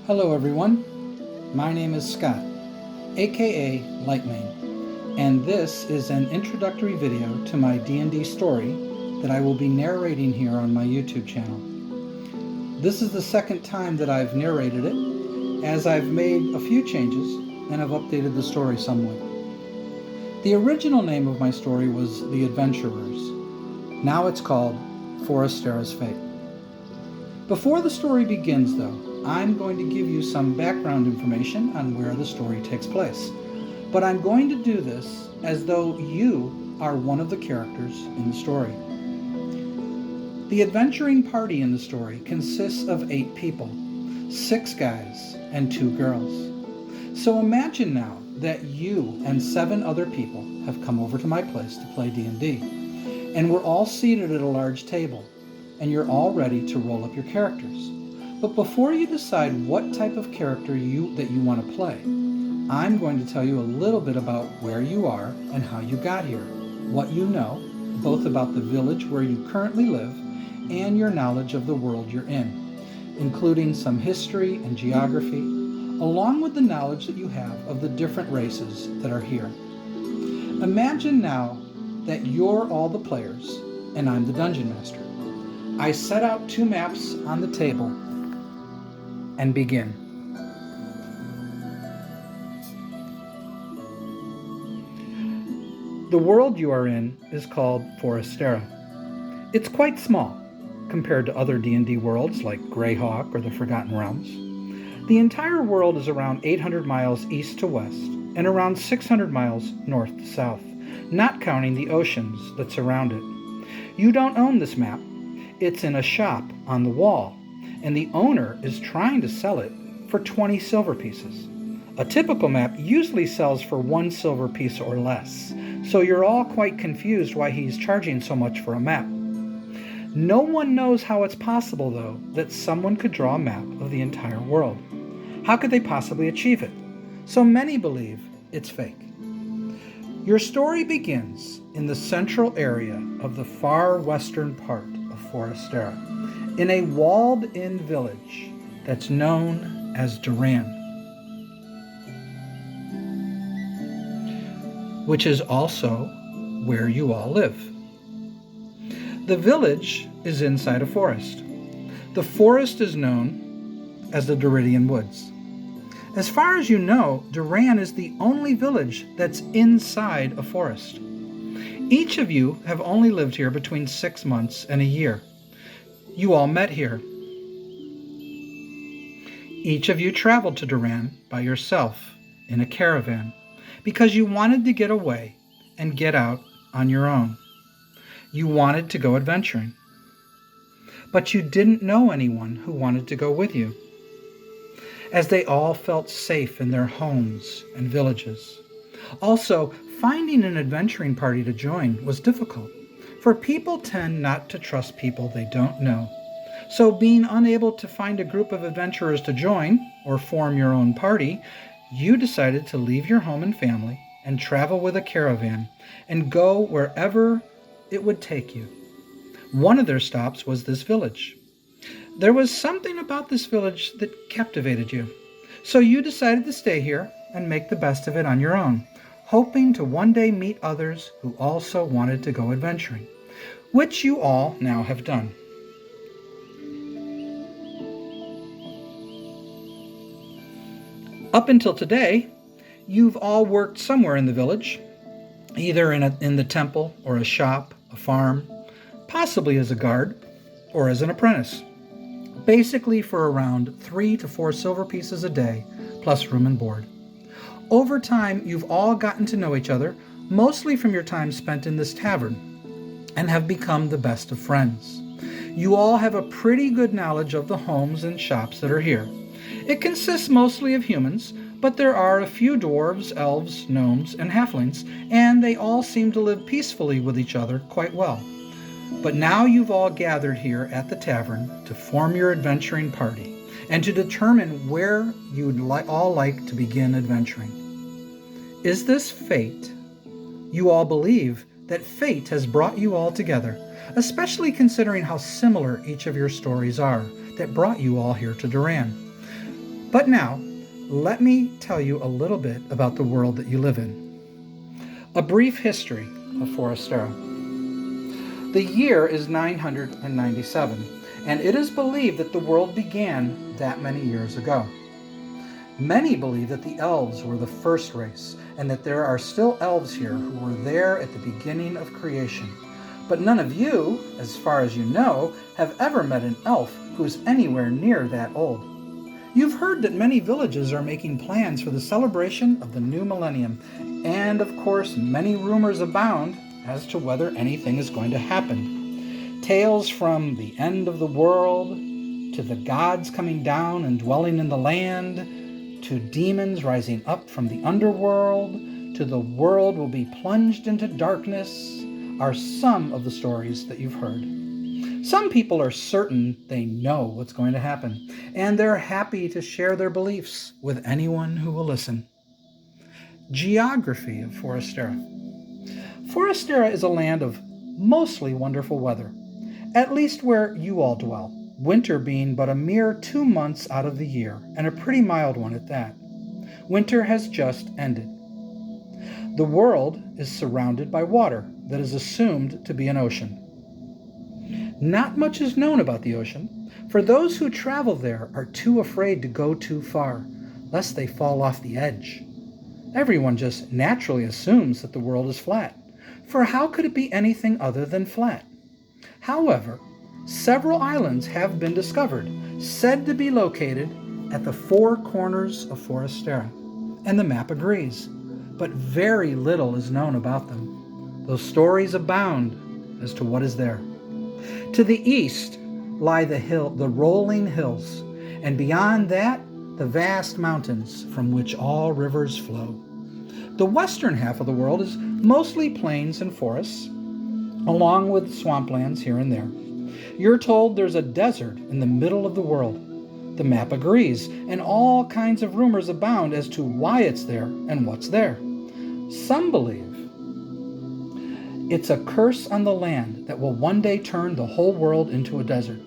Hello everyone, my name is Scott, aka Lightmane, and this is an introductory video to my D&D story that I will be narrating here on my YouTube channel. This is the second time that I've narrated it, as I've made a few changes and have updated the story somewhat. The original name of my story was The Adventurers. Now it's called Forestera's Fate. Before the story begins, though, I'm going to give you some background information on where the story takes place. But I'm going to do this as though you are one of the characters in the story. The adventuring party in the story consists of 8 people, 6 guys and 2 girls. So imagine now that you and 7 other people have come over to my place to play D&D, and we're all seated at a large table, and you're all ready to roll up your characters. But before you decide what type of character that you want to play, I'm going to tell you a little bit about where you are and how you got here, what you know, both about the village where you currently live and your knowledge of the world you're in, including some history and geography, along with the knowledge that you have of the different races that are here. Imagine now that you're all the players and I'm the dungeon master. I set out 2 maps on the table and begin. The world you are in is called Forestera. It's quite small compared to other D&D worlds like Greyhawk or the Forgotten Realms. The entire world is around 800 miles east to west and around 600 miles north to south, not counting the oceans that surround it. You don't own this map. It's in a shop on the wall, and the owner is trying to sell it for 20 silver pieces. A typical map usually sells for 1 silver piece or less, so you're all quite confused why he's charging so much for a map. No one knows how it's possible, though, that someone could draw a map of the entire world. How could they possibly achieve it? So many believe it's fake. Your story begins in the central area of the far western part of Forestera, in a walled-in village that's known as Duran, which is also where you all live. The village is inside a forest. The forest is known as the Duridian Woods. As far as you know, Duran is the only village that's inside a forest. Each of you have only lived here between 6 months and a year. You all met here. Each of you traveled to Duran by yourself in a caravan because you wanted to get away and get out on your own. You wanted to go adventuring. But you didn't know anyone who wanted to go with you, as they all felt safe in their homes and villages. Also, finding an adventuring party to join was difficult, for people tend not to trust people they don't know. So being unable to find a group of adventurers to join or form your own party, you decided to leave your home and family and travel with a caravan and go wherever it would take you. One of their stops was this village. There was something about this village that captivated you, so you decided to stay here and make the best of it on your own, hoping to one day meet others who also wanted to go adventuring, which you all now have done. Up until today, you've all worked somewhere in the village, either in the temple or a shop, a farm, possibly as a guard or as an apprentice, basically for around 3 to 4 silver pieces a day, plus room and board. Over time, you've all gotten to know each other, mostly from your time spent in this tavern, and have become the best of friends. You all have a pretty good knowledge of the homes and shops that are here. It consists mostly of humans, but there are a few dwarves, elves, gnomes, and halflings, and they all seem to live peacefully with each other quite well. But now you've all gathered here at the tavern to form your adventuring party and to determine where you'd all like to begin adventuring. Is this fate? You all believe that fate has brought you all together, especially considering how similar each of your stories are that brought you all here to Duran. But now, let me tell you a little bit about the world that you live in. A brief history of Forestera. The year is 997, and it is believed that the world began that many years ago. Many believe that the elves were the first race, and that there are still elves here who were there at the beginning of creation. But none of you, as far as you know, have ever met an elf who's anywhere near that old. You've heard that many villages are making plans for the celebration of the new millennium, and of course many rumors abound as to whether anything is going to happen. Tales from the end of the world, to the gods coming down and dwelling in the land, to demons rising up from the underworld, to the world will be plunged into darkness, are some of the stories that you've heard. Some people are certain they know what's going to happen, and they're happy to share their beliefs with anyone who will listen. Geography of Forestera. Forestera is a land of mostly wonderful weather, at least where you all dwell, winter being but a mere 2 months out of the year, and a pretty mild one at that. Winter has just ended. The world is surrounded by water that is assumed to be an ocean. Not much is known about the ocean, for those who travel there are too afraid to go too far, lest they fall off the edge. Everyone just naturally assumes that the world is flat, for how could it be anything other than flat? However, several islands have been discovered, said to be located at the 4 corners of Forestera, and the map agrees, but very little is known about them, though stories abound as to what is there. To the east lie the rolling hills, and beyond that, the vast mountains from which all rivers flow. The western half of the world is mostly plains and forests, along with swamplands here and there. You're told there's a desert in the middle of the world. The map agrees, and all kinds of rumors abound as to why it's there and what's there. Some believe it's a curse on the land that will one day turn the whole world into a desert.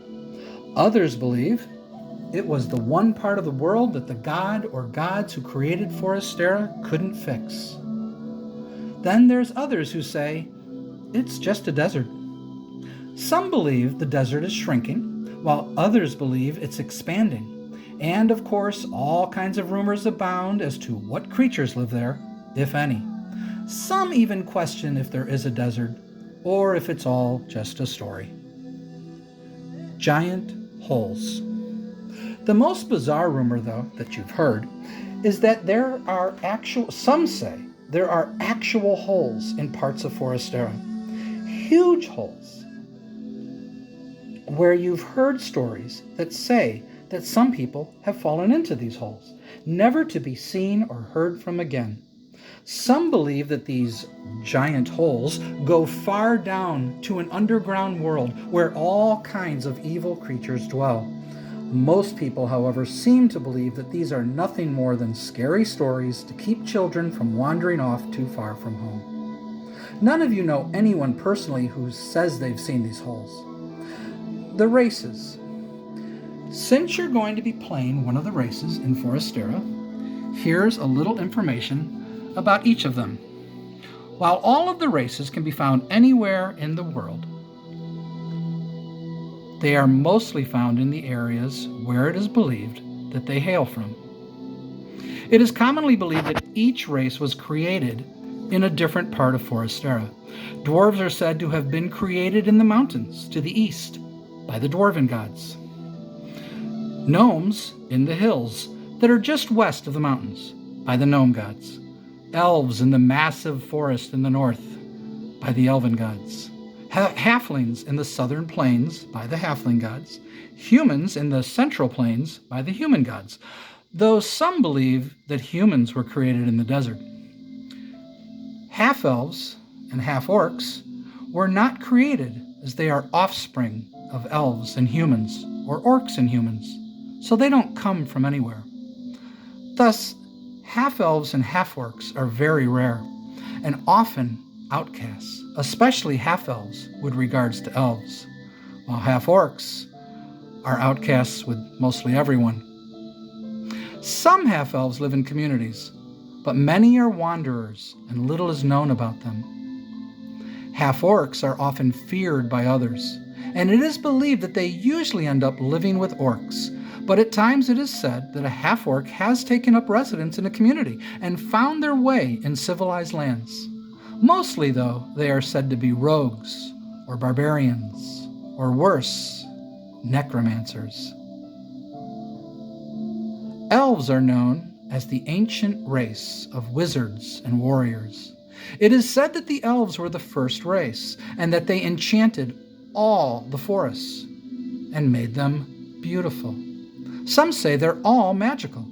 Others believe it was the one part of the world that the god or gods who created Forestera couldn't fix. Then there's others who say it's just a desert. Some believe the desert is shrinking, while others believe it's expanding. And of course, all kinds of rumors abound as to what creatures live there, if any. Some even question if there is a desert, or if it's all just a story. Giant holes. The most bizarre rumor, though, that you've heard, is that some say there are actual holes in parts of Forestera. Huge holes, where you've heard stories that say that some people have fallen into these holes, never to be seen or heard from again. Some believe that these giant holes go far down to an underground world where all kinds of evil creatures dwell. Most people, however, seem to believe that these are nothing more than scary stories to keep children from wandering off too far from home. None of you know anyone personally who says they've seen these holes. The races. Since you're going to be playing one of the races in Forestera, here's a little information about each of them. While all of the races can be found anywhere in the world, they are mostly found in the areas where it is believed that they hail from. It is commonly believed that each race was created in a different part of Forestera. Dwarves are said to have been created in the mountains to the east by the dwarven gods. Gnomes in the hills that are just west of the mountains by the gnome gods. Elves in the massive forest in the north by the elven gods. Halflings in the southern plains by the halfling gods. Humans in the central plains by the human gods, though some believe that humans were created in the desert. Half-elves and half-orcs were not created, as they are offspring of elves and humans, or orcs and humans, so they don't come from anywhere. Thus, half-elves and half-orcs are very rare, and often outcasts, especially half-elves with regards to elves, while half-orcs are outcasts with mostly everyone. Some half-elves live in communities, but many are wanderers and little is known about them. Half-orcs are often feared by others, and it is believed that they usually end up living with orcs, but at times it is said that a half-orc has taken up residence in a community and found their way in civilized lands. Mostly, though, they are said to be rogues, or barbarians, or worse, necromancers. Elves are known as the ancient race of wizards and warriors. It is said that the elves were the first race, and that they enchanted all the forests and made them beautiful. Some say they're all magical,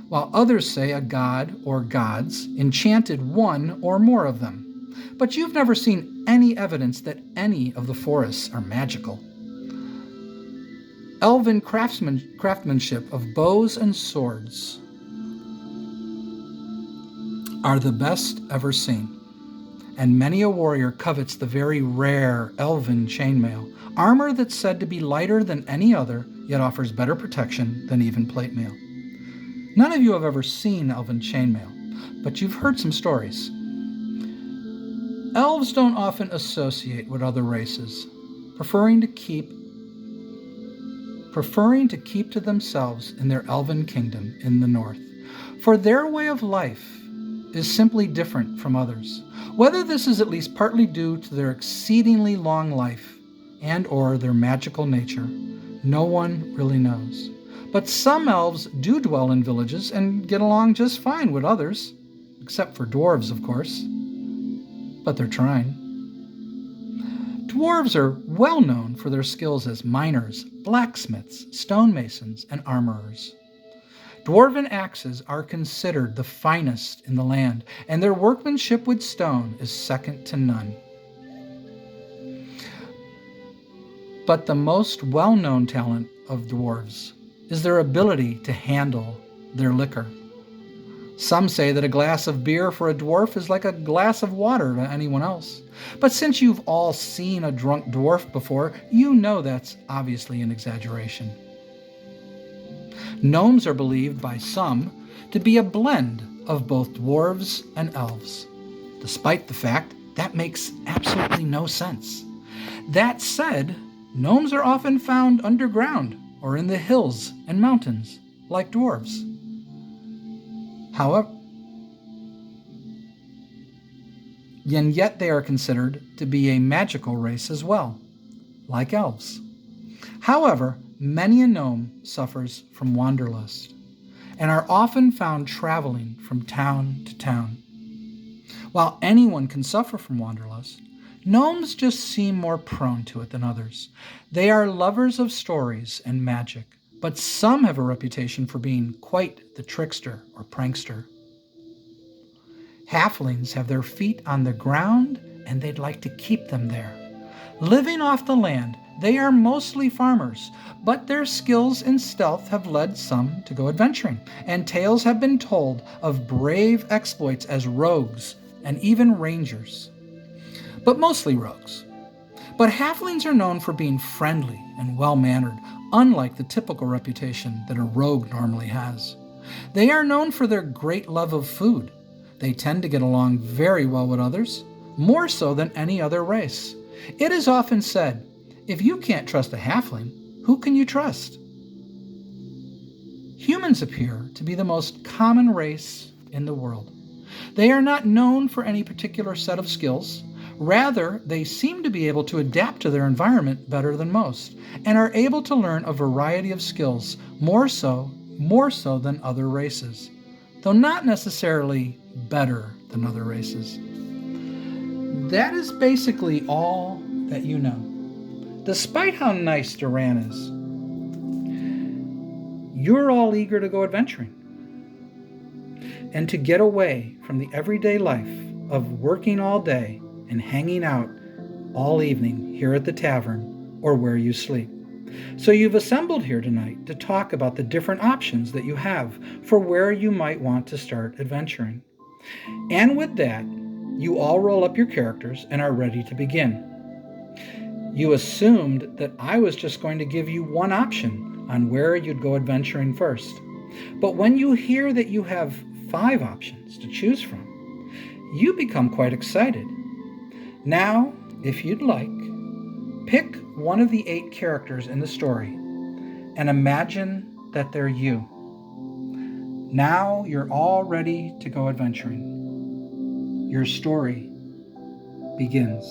while others say a god or gods enchanted one or more of them. But you've never seen any evidence that any of the forests are magical. Elven craftsmanship of bows and swords are the best ever seen, and many a warrior covets the very rare elven chainmail, armor that's said to be lighter than any other, yet offers better protection than even plate mail. None of you have ever seen elven chainmail, but you've heard some stories. Elves don't often associate with other races, preferring to keep to themselves in their elven kingdom in the north, for their way of life is simply different from others. Whether this is at least partly due to their exceedingly long life and or their magical nature, no one really knows. But some elves do dwell in villages and get along just fine with others, except for dwarves, of course. But they're trying. Dwarves are well known for their skills as miners, blacksmiths, stonemasons, and armorers. Dwarven axes are considered the finest in the land, and their workmanship with stone is second to none. But the most well-known talent of dwarves is their ability to handle their liquor. Some say that a glass of beer for a dwarf is like a glass of water to anyone else. But since you've all seen a drunk dwarf before, you know that's obviously an exaggeration. Gnomes are believed by some to be a blend of both dwarves and elves, despite the fact that makes absolutely no sense. That said, gnomes are often found underground or in the hills and mountains, like dwarves. However, and yet they are considered to be a magical race as well, like elves. However, many a gnome suffers from wanderlust and are often found traveling from town to town. While anyone can suffer from wanderlust, gnomes just seem more prone to it than others. They are lovers of stories and magic, but some have a reputation for being quite the trickster or prankster. Halflings have their feet on the ground, and they'd like to keep them there. Living off the land, they are mostly farmers, but their skills in stealth have led some to go adventuring, and tales have been told of brave exploits as rogues and even rangers. But mostly rogues. But halflings are known for being friendly and well-mannered, unlike the typical reputation that a rogue normally has. They are known for their great love of food. They tend to get along very well with others, more so than any other race. It is often said, if you can't trust a halfling, who can you trust? Humans appear to be the most common race in the world. They are not known for any particular set of skills. Rather, they seem to be able to adapt to their environment better than most, and are able to learn a variety of skills, more so than other races, though not necessarily better than other races. That is basically all that you know. Despite how nice Duran is, you're all eager to go adventuring and to get away from the everyday life of working all day and hanging out all evening here at the tavern or where you sleep. So you've assembled here tonight to talk about the different options that you have for where you might want to start adventuring. And with that, you all roll up your characters and are ready to begin. You assumed that I was just going to give you one option on where you'd go adventuring first. But when you hear that you have 5 options to choose from, you become quite excited. Now, if you'd like, pick one of the 8 characters in the story and imagine that they're you. Now you're all ready to go adventuring. Your story begins.